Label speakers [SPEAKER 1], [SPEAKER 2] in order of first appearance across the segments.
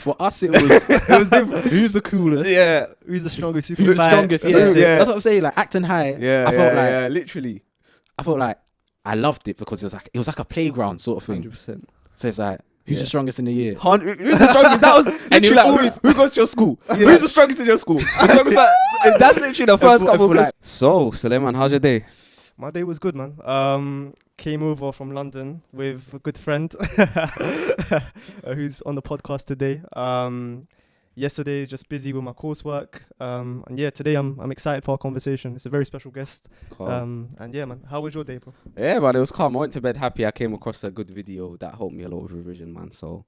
[SPEAKER 1] For us, it was different. Who's the coolest?
[SPEAKER 2] Yeah.
[SPEAKER 3] Who's the strongest?
[SPEAKER 1] Who's the strongest? Yeah.
[SPEAKER 2] Yeah.
[SPEAKER 1] That's what I'm saying. Like Acton High.
[SPEAKER 2] Yeah,
[SPEAKER 1] I felt like
[SPEAKER 2] literally.
[SPEAKER 1] I felt like I loved it because it was like a playground sort of thing.
[SPEAKER 2] 100%.
[SPEAKER 1] So it's like who's the strongest in the year?
[SPEAKER 2] Who's the strongest? That was literally like,
[SPEAKER 1] always-
[SPEAKER 2] who goes to your school? Who's the strongest in your school? The strongest that's literally the first couple of questions. So, Sulaiman, how's your day?
[SPEAKER 3] My day was good, man. Came over from London with a good friend who's on the podcast today. Yesterday, just busy with my coursework. And yeah, today I'm excited for our conversation. It's a very special guest.
[SPEAKER 2] Cool.
[SPEAKER 3] And yeah, man, how was your day, bro?
[SPEAKER 2] Yeah, man, it was calm. I went to bed happy. I came across a good video that helped me a lot with revision, man. So,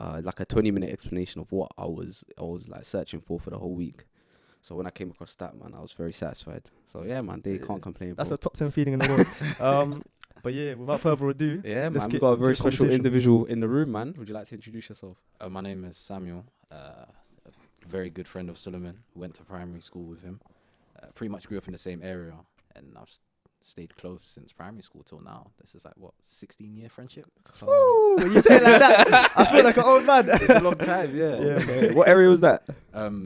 [SPEAKER 2] like a 20-minute explanation of what I was like searching for the whole week. So when I came across that, man, I was very satisfied. So yeah, man, they can't complain.
[SPEAKER 3] That's
[SPEAKER 2] bro.
[SPEAKER 3] a top 10 feeling in the world. But yeah, without further ado,
[SPEAKER 2] Yeah,
[SPEAKER 3] let's
[SPEAKER 2] man,
[SPEAKER 3] get
[SPEAKER 2] we've got a very
[SPEAKER 3] into the
[SPEAKER 2] special
[SPEAKER 3] conversation.
[SPEAKER 2] individual in the room, man. Would you like to introduce yourself?
[SPEAKER 1] My name is Samuel. A very good friend of Sulaiman. Went to primary school with him. Pretty much grew up in the same area, and I've stayed close since primary school till now. This is like what 16-year friendship.
[SPEAKER 3] Ooh, when you say it like that, I feel like an old man.
[SPEAKER 1] It's a long time, yeah.
[SPEAKER 2] Okay. What area was that?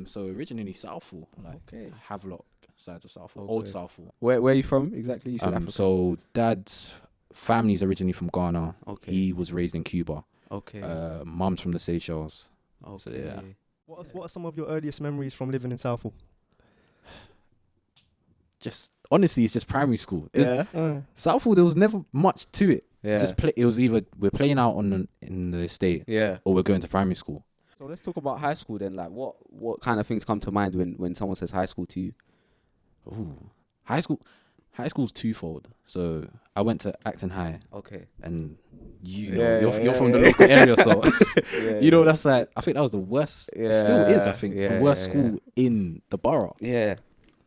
[SPEAKER 1] So originally Southall, like
[SPEAKER 2] Okay.
[SPEAKER 1] Havelock sides of Southall,
[SPEAKER 2] Okay.
[SPEAKER 1] old Southall.
[SPEAKER 2] Where are you from exactly? You said Africa.
[SPEAKER 1] So dad's family's originally from Ghana.
[SPEAKER 2] Okay.
[SPEAKER 1] He was raised in Cuba.
[SPEAKER 2] Okay.
[SPEAKER 1] Mum's from the Seychelles.
[SPEAKER 2] Okay.
[SPEAKER 1] so yeah.
[SPEAKER 3] What are some of your earliest memories from living in Southall?
[SPEAKER 1] Just honestly, it's just primary school.
[SPEAKER 2] Yeah.
[SPEAKER 1] Southall, there was never much to it.
[SPEAKER 2] Yeah.
[SPEAKER 1] Just play. It was either we're playing out in the estate
[SPEAKER 2] Yeah.
[SPEAKER 1] or we're going to primary school.
[SPEAKER 2] So let's talk about high school then. Like, what kind of things come to mind when someone says high school to you?
[SPEAKER 1] Ooh, high school's twofold. So I went to Acton High,
[SPEAKER 2] Okay.
[SPEAKER 1] and
[SPEAKER 2] Yeah,
[SPEAKER 1] you're from the
[SPEAKER 2] yeah.
[SPEAKER 1] local area, so
[SPEAKER 2] Yeah.
[SPEAKER 1] you know that's like I think that was the worst. It still is, I think,
[SPEAKER 2] Yeah,
[SPEAKER 1] the worst
[SPEAKER 2] yeah,
[SPEAKER 1] school in the borough.
[SPEAKER 2] Yeah.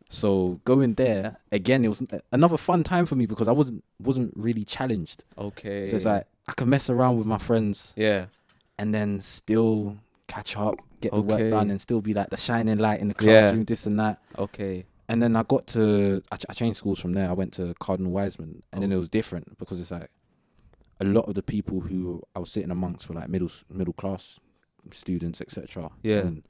[SPEAKER 1] So going there again, it was another fun time for me because I wasn't really challenged.
[SPEAKER 2] Okay.
[SPEAKER 1] So it's like I can mess around with my friends
[SPEAKER 2] Yeah.
[SPEAKER 1] and then still catch up, get the work
[SPEAKER 2] Okay.
[SPEAKER 1] done, and still be like the shining light in the
[SPEAKER 2] Yeah.
[SPEAKER 1] classroom, this and that.
[SPEAKER 2] Okay.
[SPEAKER 1] And then I changed schools from there. I went to Cardinal Wiseman, and then it was different because it's like a lot of the people who I was sitting amongst were like middle class students, etc.
[SPEAKER 2] Yeah.
[SPEAKER 1] And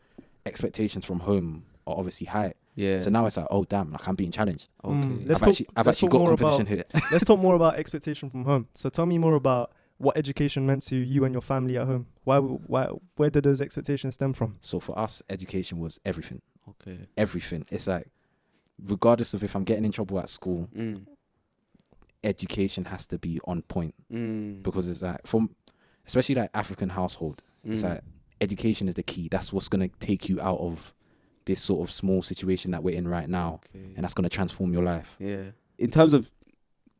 [SPEAKER 1] expectations from home are obviously high.
[SPEAKER 2] Yeah.
[SPEAKER 1] So now it's like, oh damn, like I'm being challenged.
[SPEAKER 2] Okay.
[SPEAKER 3] Let's
[SPEAKER 1] I've
[SPEAKER 3] talk
[SPEAKER 1] actually got
[SPEAKER 3] more
[SPEAKER 1] competition here.
[SPEAKER 3] Let's talk more about expectation from home. So tell me more about what education meant to you and your family at home. Where did those expectations stem from?
[SPEAKER 1] So for us, education was everything.
[SPEAKER 2] Okay.
[SPEAKER 1] Everything. It's like, regardless of if I'm getting in trouble at school, education has to be on point because it's like especially like African household, it's like education is the key. That's what's gonna take you out of this sort of small situation that we're in right now, and that's gonna transform your life.
[SPEAKER 2] Yeah. In terms of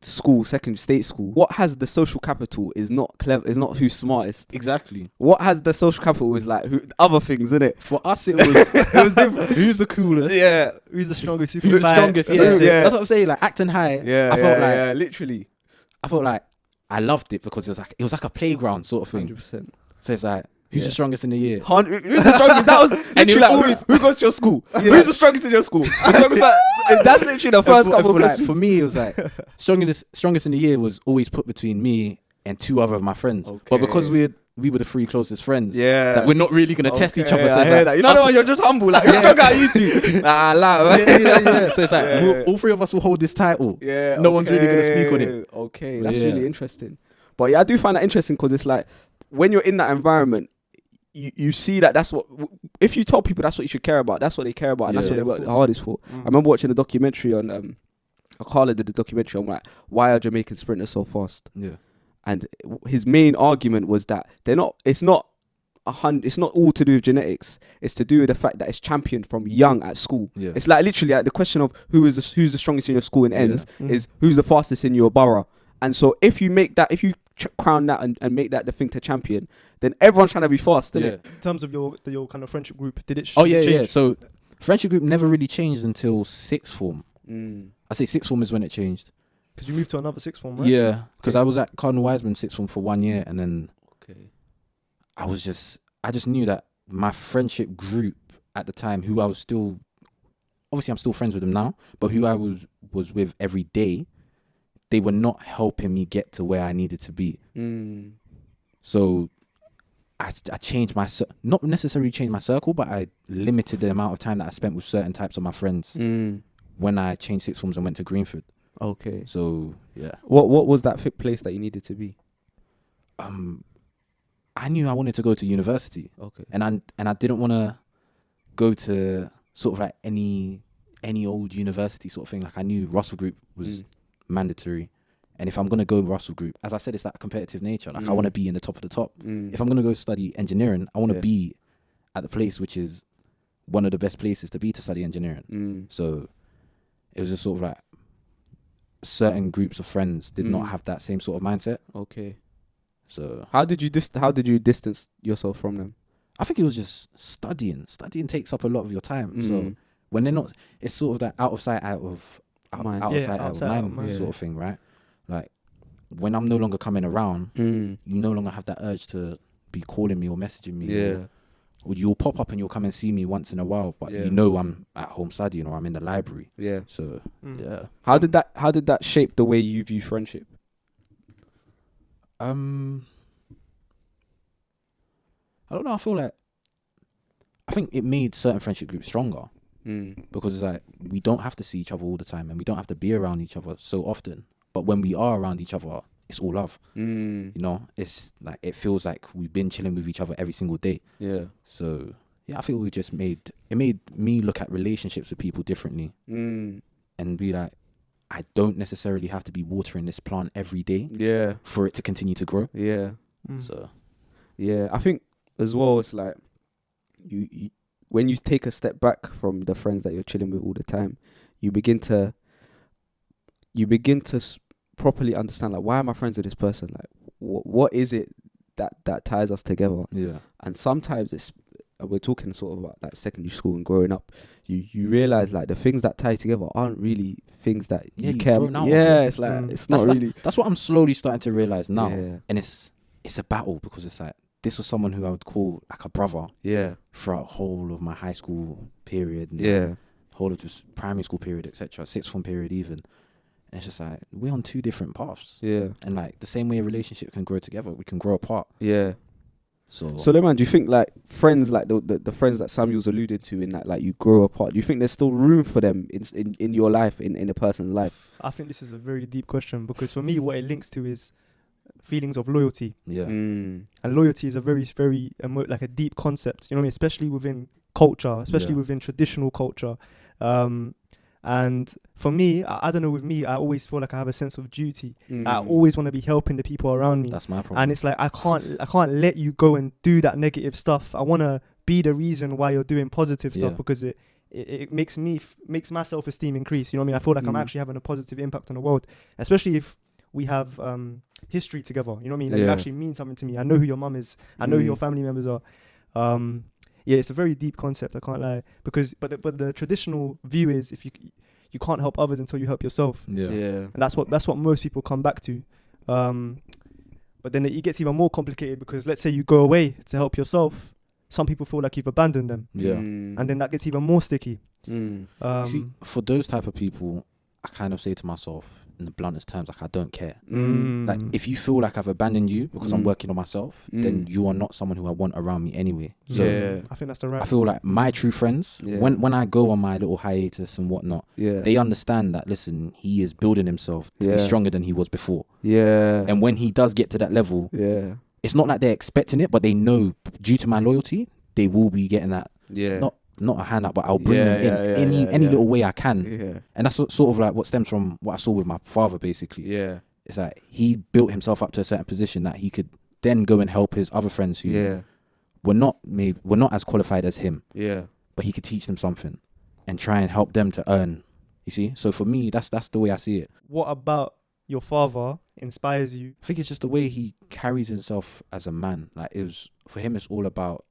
[SPEAKER 2] school, secondary state school, what has the social capital is not clever, is not who's smartest.
[SPEAKER 1] Exactly.
[SPEAKER 2] What has the social capital is like other things, isn't it?
[SPEAKER 1] For us, it was different. Who's the coolest?
[SPEAKER 2] Yeah.
[SPEAKER 3] Who's the strongest?
[SPEAKER 1] Who's the strongest? Yeah.
[SPEAKER 2] Yeah.
[SPEAKER 1] That's what I'm saying. Like Acton High.
[SPEAKER 2] Yeah.
[SPEAKER 1] I felt like
[SPEAKER 2] yeah, literally.
[SPEAKER 1] I felt like I loved it because it was like a playground sort of thing.
[SPEAKER 2] 100%.
[SPEAKER 1] So it's like who's the strongest in the year?
[SPEAKER 2] Who's the strongest? That was literally like,
[SPEAKER 1] always-
[SPEAKER 2] who goes to your school? Who's the strongest in your school? The strongest, that's literally the first couple of questions.
[SPEAKER 1] For me, it was like strongest in the year was always put between me and two other of my friends.
[SPEAKER 2] Okay.
[SPEAKER 1] But because we were the three closest friends,
[SPEAKER 2] Yeah.
[SPEAKER 1] it's like we're not really gonna test each other. So
[SPEAKER 2] I
[SPEAKER 1] it's
[SPEAKER 2] hear
[SPEAKER 1] like,
[SPEAKER 2] that. You know what? You're just humble. Like, who's stronger at you two? Nah,
[SPEAKER 1] yeah. So it's like
[SPEAKER 2] Yeah.
[SPEAKER 1] all three of us will hold this title.
[SPEAKER 2] Yeah.
[SPEAKER 1] No one's really gonna speak on it.
[SPEAKER 2] Okay,
[SPEAKER 1] But
[SPEAKER 2] that's
[SPEAKER 1] yeah.
[SPEAKER 2] really interesting. But yeah, I do find that interesting because it's like when you're in that environment, you see that that's what, if you tell people that's what you should care about, that's what they care about, and that's what
[SPEAKER 1] Yeah.
[SPEAKER 2] they work the hardest for. I remember watching a documentary on Akala did a documentary on like why are Jamaican sprinters so fast,
[SPEAKER 1] Yeah.
[SPEAKER 2] and his main argument was that it's not all to do with genetics. It's to do with the fact that it's championed from young at school.
[SPEAKER 1] Yeah.
[SPEAKER 2] It's like literally like the question of who's the strongest in your school in ends is who's the fastest in your borough. And so if you make that, if you crown that and make that the thing to champion, then everyone's trying to be fast, isn't it?
[SPEAKER 3] In terms of your kind of friendship group, did it
[SPEAKER 1] Yeah.
[SPEAKER 3] change?
[SPEAKER 1] So friendship group never really changed until sixth form. I say sixth form is when it changed.
[SPEAKER 3] Because you moved to another sixth form, right?
[SPEAKER 1] Yeah, because I was at Cardinal Wiseman sixth form for 1 year, and then
[SPEAKER 2] Okay.
[SPEAKER 1] I just knew that my friendship group at the time, who I was still, obviously I'm still friends with them now, but who I was with every day, they were not helping me get to where I needed to be. So I changed my not necessarily changed my circle, but I limited the amount of time that I spent with certain types of my friends when I changed sixth forms and went to Greenford.
[SPEAKER 2] Okay.
[SPEAKER 1] So yeah.
[SPEAKER 2] What was that fit place that you needed to be?
[SPEAKER 1] I knew I wanted to go to university.
[SPEAKER 2] Okay.
[SPEAKER 1] And I didn't want to go to sort of like any old university sort of thing. Like I knew Russell Group was mandatory. And if I'm going to go Russell Group, as I said, it's that competitive nature. Like I want to be in the top of the top. If I'm going to go study engineering, I want to be at the place which is one of the best places to be to study engineering. So it was just sort of like certain groups of friends did not have that same sort of mindset.
[SPEAKER 2] Okay.
[SPEAKER 1] So
[SPEAKER 2] how did you distance yourself from them?
[SPEAKER 1] I think it was just studying. Studying takes up a lot of your time. So when they're not, it's sort of that out of sight, out of mind. Out of sight, out of mind sort of thing, right? Like when I'm no longer coming around, you no longer have that urge to be calling me or messaging me.
[SPEAKER 2] Yeah.
[SPEAKER 1] Or you'll pop up and you'll come and see me once in a while, but you know I'm at home studying or I'm in the library. Yeah. So yeah.
[SPEAKER 2] How did that shape the way you view friendship?
[SPEAKER 1] I don't know. I think it made certain friendship groups stronger because it's like we don't have to see each other all the time and we don't have to be around each other so often. But when we are around each other, it's all love. You know, it's like it feels like we've been chilling with each other every single day. Yeah. So yeah, I feel we just made me look at relationships with people differently and be like, I don't necessarily have to be watering this plant every day. Yeah. For it to continue to grow. Yeah. So
[SPEAKER 2] yeah, I think as well, it's like you when you take a step back from the friends that you're chilling with all the time, you begin to properly understand, like, why am I friends with this person? Like, what is it that ties us together? Yeah. And sometimes we're talking sort of about like secondary school and growing up. You realize like the things that tie together aren't really things that you care about. Yeah, it's like it's not really.
[SPEAKER 1] That's what I'm slowly starting to realize now. Yeah. And it's a battle because it's like this was someone who I would call like a brother. Yeah. Throughout whole of my high school period. And whole of this primary school period, etc. Sixth form period even. And it's just like we're on two different paths. Yeah. And like the same way a relationship can grow together, we can grow apart. Yeah. So
[SPEAKER 2] Sulaiman, do you think like friends like the friends that Samuel's alluded to in that like you grow apart, do you think there's still room for them in your life, in a person's life?
[SPEAKER 3] I think this is a very deep question because for me what it links to is feelings of loyalty. Yeah. And loyalty is a very, very like a deep concept, you know what I mean? Especially within culture, especially within traditional culture. And for me, I don't know, with me, I always feel like I have a sense of duty. I always want to be helping the people around me.
[SPEAKER 1] That's my problem.
[SPEAKER 3] And it's like, I can't let you go and do that negative stuff. I want to be the reason why you're doing positive stuff because it makes my self-esteem increase. You know what I mean? I feel like I'm actually having a positive impact on the world, especially if we have history together. You know what I mean? Like, it actually means something to me. I know who your mum is. I know who your family members are. Yeah, it's a very deep concept, I can't lie. But the traditional view is if you can't help others until you help yourself. Yeah. And that's what most people come back to. But then it gets even more complicated because let's say you go away to help yourself, some people feel like you've abandoned them. Yeah. And then that gets even more sticky.
[SPEAKER 1] See, for those type of people, I kind of say to myself, in the bluntest terms, like I don't care. Like if you feel like I've abandoned you because I'm working on myself, then you are not someone who I want around me anyway. So
[SPEAKER 3] I think that's the right.
[SPEAKER 1] I feel like my true friends, when I go on my little hiatus and whatnot, they understand that listen, he is building himself to be stronger than he was before. Yeah. And when he does get to that level, it's not like they're expecting it, but they know due to my loyalty, they will be getting that. Yeah. Not a hand up, but I'll bring them in any little way I can. Yeah. And that's sort of like what stems from what I saw with my father, basically. Yeah. It's like he built himself up to a certain position that he could then go and help his other friends who were not as qualified as him. Yeah. But he could teach them something and try and help them to earn. You see? So for me, that's the way I see it.
[SPEAKER 3] What about your father inspires you?
[SPEAKER 1] I think it's just the way he carries himself as a man. Like for him, it's all about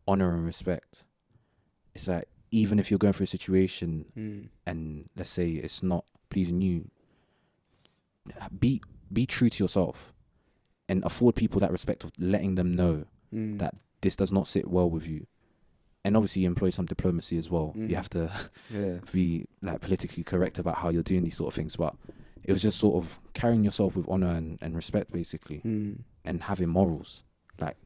[SPEAKER 1] honor and respect. It's like, even if you're going through a situation and let's say it's not pleasing you, be true to yourself and afford people that respect of letting them know that this does not sit well with you. And obviously employ some diplomacy as well. You have to be like politically correct about how you're doing these sort of things. But it was just sort of carrying yourself with honor and respect, basically, and having morals. like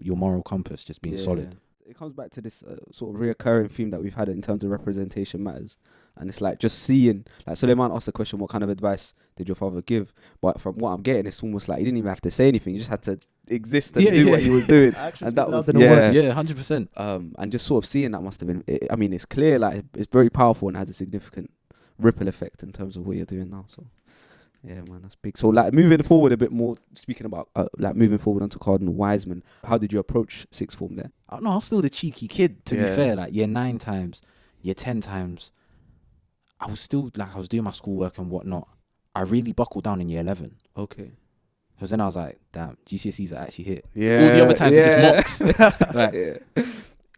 [SPEAKER 1] your moral compass just being solid.
[SPEAKER 2] It comes back to this sort of reoccurring theme that we've had in terms of representation matters. And it's like just seeing, like Sulaiman asked the question, what kind of advice did your father give? But from what I'm getting, it's almost like he didn't even have to say anything. He just had to exist and do what he was doing. And that was,
[SPEAKER 1] 100%.
[SPEAKER 2] And just sort of seeing that must have been, I mean, it's clear, like it's very powerful and has a significant ripple effect in terms of what you're doing now. So yeah, man, that's big. So like moving forward a bit more, speaking about like moving forward onto Cardinal Wiseman, how did you approach sixth form there?
[SPEAKER 1] I don't know, I was still the cheeky kid, to be fair. Like year 9 times, year 10 times, I was still like, I was doing my schoolwork and whatnot. I really buckled down in year 11.
[SPEAKER 2] Okay.
[SPEAKER 1] Because then I was like, damn, GCSEs are actually hit.
[SPEAKER 2] Yeah.
[SPEAKER 1] All the other times were just mocks. Like, it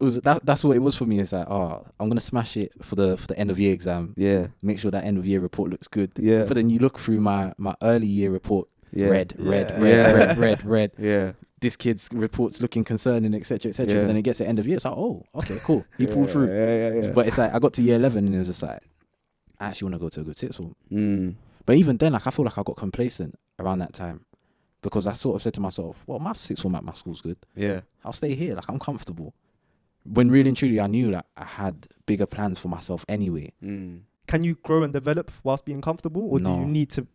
[SPEAKER 1] was that's what it was for me. It's like, I'm gonna smash it for the end of year exam.
[SPEAKER 2] Yeah.
[SPEAKER 1] Make sure that end of year report looks good.
[SPEAKER 2] Yeah.
[SPEAKER 1] But then you look through my early year report, red.
[SPEAKER 2] Yeah.
[SPEAKER 1] This kid's report's looking concerning, etc., etc. But then it gets to the end of year, it's like, oh, okay, cool. He pulled through.
[SPEAKER 2] Yeah.
[SPEAKER 1] But it's like I got to year 11 and it was just like, I actually want to go to a good sixth form. But even then, like I feel like I got complacent around that time because I sort of said to myself, well, my sixth form at my school's good.
[SPEAKER 2] Yeah.
[SPEAKER 1] I'll stay here. Like I'm comfortable. When really and truly I knew that I had bigger plans for myself anyway.
[SPEAKER 3] Can you grow and develop whilst being comfortable, or do you need to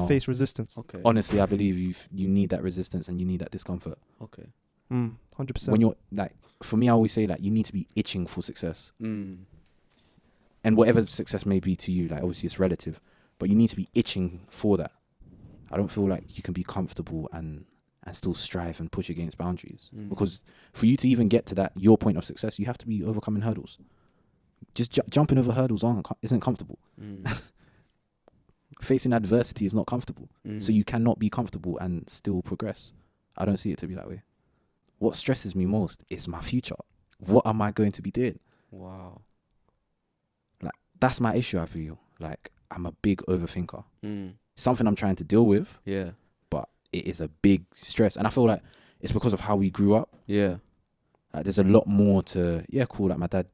[SPEAKER 3] face resistance?
[SPEAKER 2] Okay.
[SPEAKER 1] Honestly, I believe you need that resistance and you need that discomfort.
[SPEAKER 2] Okay.
[SPEAKER 3] 100%.
[SPEAKER 1] When you're like, for me, I always say that you need to be itching for success. And whatever success may be to you, like obviously it's relative, but you need to be itching for that. I don't feel like you can be comfortable and still strive and push against boundaries. Because for you to even get to that, your point of success, you have to be overcoming hurdles. Just jumping over hurdles isn't comfortable. Facing adversity is not comfortable. So you cannot be comfortable and still progress. I don't see it to be that way. What stresses me most is my future. What am I going to be doing?
[SPEAKER 2] Wow.
[SPEAKER 1] Like, that's my issue, I feel. Like, I'm a big overthinker. Something I'm trying to deal with.
[SPEAKER 2] Yeah.
[SPEAKER 1] But it is a big stress. And I feel like it's because of how we grew up.
[SPEAKER 2] Yeah.
[SPEAKER 1] Like, there's a lot more to, cool, like my dad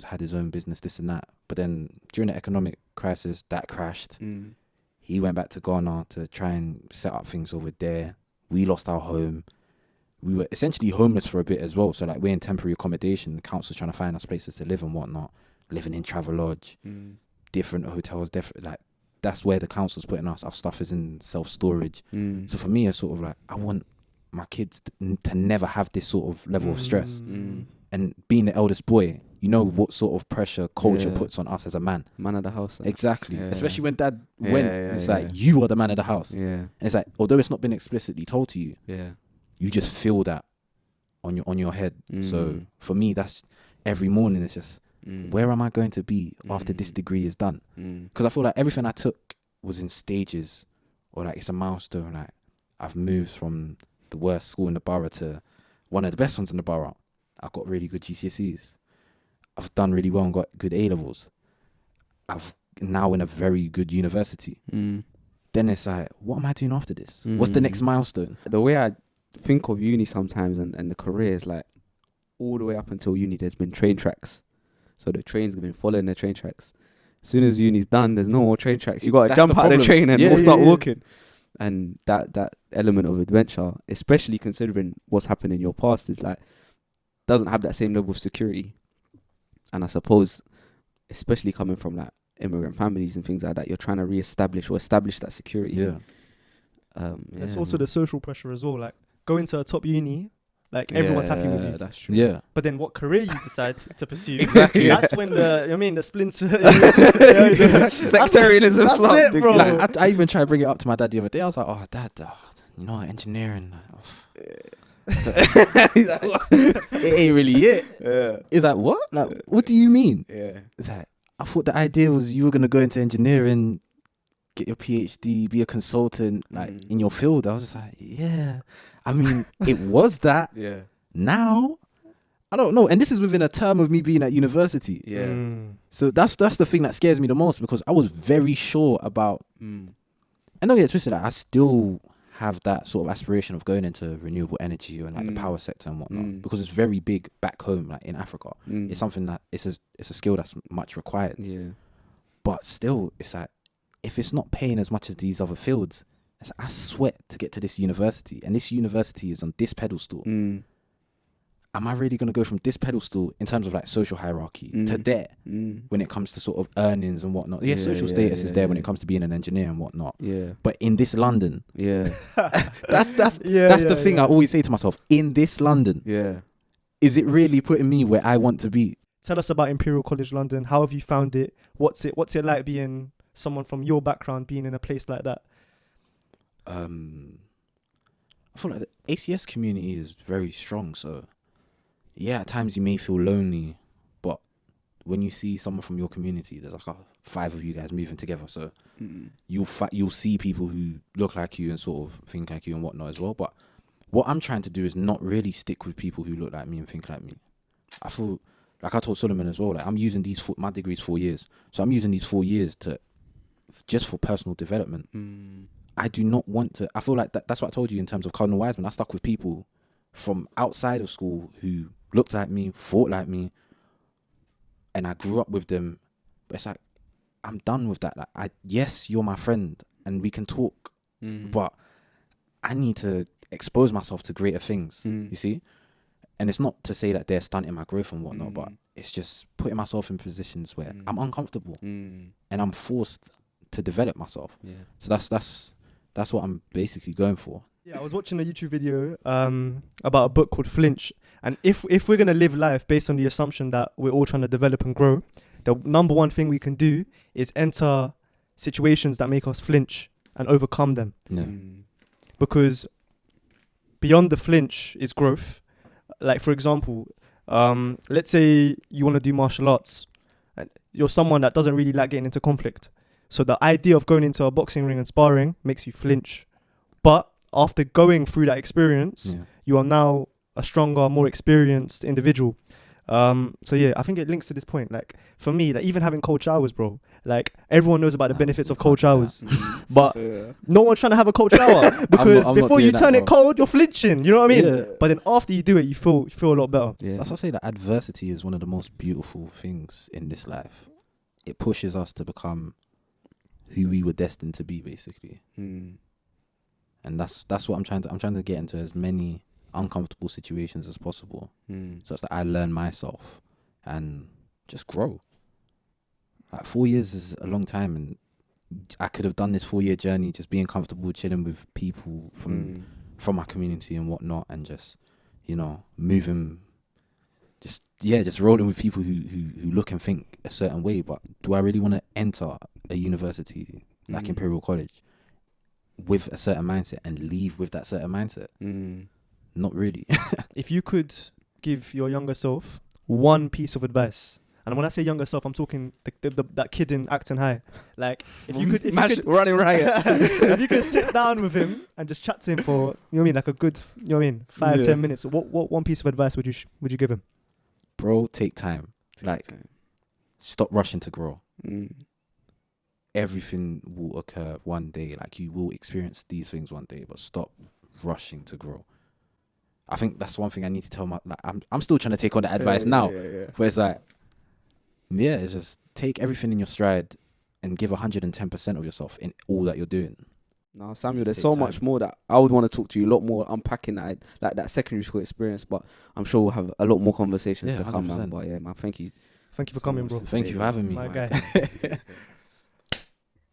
[SPEAKER 1] had his own business, this and that. But then during the economic crisis, that crashed. He went back to Ghana to try and set up things over there. We lost our home. We were essentially homeless for a bit as well. So like we're in temporary accommodation. The council's trying to find us places to live and whatnot. Living in Travelodge, different hotels, like that's where the council's putting us. Our stuff is in self-storage. So for me, it's sort of like, I want my kids to never have this sort of level of stress. And being the eldest boy, you know what sort of pressure culture puts on us as a man.
[SPEAKER 2] Man of the house.
[SPEAKER 1] Exactly. Especially when dad went, it's like, you are the man of the house. And it's like, although it's not been explicitly told to you, you just feel that on your head. So for me, that's every morning, it's just, where am I going to be after this degree is done? Because I feel like everything I took was in stages, or like it's a milestone. Like I've moved from the worst school in the borough to one of the best ones in the borough. I've got really good GCSEs. I've done really well and got good A-levels. I've now in a very good university. Then it's like, what am I doing after this? What's the next milestone?
[SPEAKER 2] The way I think of uni sometimes and the career is like all the way up until uni, there's been train tracks. So the trains have been following the train tracks. As soon as uni's done, there's no more train tracks. You got to jump out of the train and start walking. And that element of adventure, especially considering what's happened in your past, is like, doesn't have that same level of security. And I suppose, especially coming from like immigrant families and things like that, you're trying to establish that security.
[SPEAKER 3] There's also the social pressure as well. Like going to a top uni, like everyone's happy with you.
[SPEAKER 2] That's true.
[SPEAKER 1] Yeah.
[SPEAKER 3] But then what career you decide to pursue?
[SPEAKER 1] Exactly.
[SPEAKER 3] That's when the splints.
[SPEAKER 2] Sectarianism.
[SPEAKER 3] That's it, bro.
[SPEAKER 1] Like, I even tried to bring it up to my dad the other day. I was like, oh, dad, you know, engineering. It ain't really it. It's like, what? Like, what do you mean? It's like, I thought the idea was you were going to go into engineering, get your PhD, be a consultant, like in your field. I was just like, yeah. I mean, it was that. Now, I don't know. And this is within a term of me being at university. So that's the thing that scares me the most, because I was very sure about, and don't get it twisted, like, I still have that sort of aspiration of going into renewable energy and like the power sector and whatnot, because it's very big back home, like in Africa. It's something that it's a skill that's much required. But still, it's like, if it's not paying as much as these other fields, It's like, I sweat to get to this university, and this university is on this pedestal. Am I really going to go from this pedestal in terms of like social hierarchy to there when it comes to sort of earnings and whatnot? Yeah, social status is there when it comes to being an engineer and whatnot.
[SPEAKER 2] Yeah.
[SPEAKER 1] But in this London, that's
[SPEAKER 3] Yeah,
[SPEAKER 1] the thing I always say to myself. In this London, is it really putting me where I want to be?
[SPEAKER 3] Tell us about Imperial College London. How have you found it? What's it like being someone from your background, being in a place like that?
[SPEAKER 1] I feel like the ACS community is very strong. So, yeah, at times you may feel lonely, but when you see someone from your community, there's like 5 of you guys moving together. So you'll see people who look like you and sort of think like you and whatnot as well. But what I'm trying to do is not really stick with people who look like me and think like me. I feel like I told Sulaiman as well. Like I'm using my degree is 4 years, so I'm using these 4 years to just for personal development. I do not want to. I feel like that's what I told you in terms of Cardinal Wiseman. I stuck with people from outside of school who looked like me, thought like me, and I grew up with them. But it's like I'm done with that. Like yes, you're my friend, and we can talk, but I need to expose myself to greater things. You see, and it's not to say that they're stunting my growth and whatnot, but it's just putting myself in positions where I'm uncomfortable and I'm forced to develop myself. So that's what I'm basically going for.
[SPEAKER 3] Yeah, I was watching a YouTube video about a book called Flinch. And if we're going to live life based on the assumption that we're all trying to develop and grow, the number one thing we can do is enter situations that make us flinch and overcome them. Because beyond the flinch is growth. Like, for example, let's say you want to do martial arts. And you're someone that doesn't really like getting into conflict. So the idea of going into a boxing ring and sparring makes you flinch. But after going through that experience, you are now a stronger, more experienced individual. So yeah, I think it links to this point. Like for me, like even having cold showers, bro. Like everyone knows about the benefits of cold showers, but no one's trying to have a cold shower because before you turn it cold, you're flinching. You know what I mean? But then after you do it, you feel a lot better.
[SPEAKER 1] That's why I say that adversity is one of the most beautiful things in this life. It pushes us to become who we were destined to be, basically. And that's what I'm trying to get into as many uncomfortable situations as possible, so it's that I learn myself and just grow. Like 4 years is a long time, and I could have done this 4-year journey just being comfortable, chilling with people from my community and whatnot, and just moving, just rolling with people who look and think a certain way. But do I really want to enter a university like Imperial College with a certain mindset and leave with that certain mindset? Not really.
[SPEAKER 3] If you could give your younger self one piece of advice, and when I say younger self, I'm talking that kid in Acton High. Like, if you could
[SPEAKER 2] running riot.
[SPEAKER 3] if you could sit down with him and just chat to him for, like a good, 5-10 minutes. What one piece of advice would you give him?
[SPEAKER 1] Bro, take time. Stop rushing to grow. Everything will occur one day. Like, you will experience these things one day, but stop rushing to grow. I think that's one thing I need to tell I'm still trying to take on that advice now. But it's like, it's just take everything in your stride and give 110% of yourself in all that you're doing.
[SPEAKER 2] No, Samuel, there's so much more that I would want to talk to you, a lot more unpacking that, like that secondary school experience, but I'm sure we'll have a lot more conversations to come, man. But yeah, man, thank you.
[SPEAKER 3] Thank you for coming, bro.
[SPEAKER 1] Thank you for having me.
[SPEAKER 3] My guy.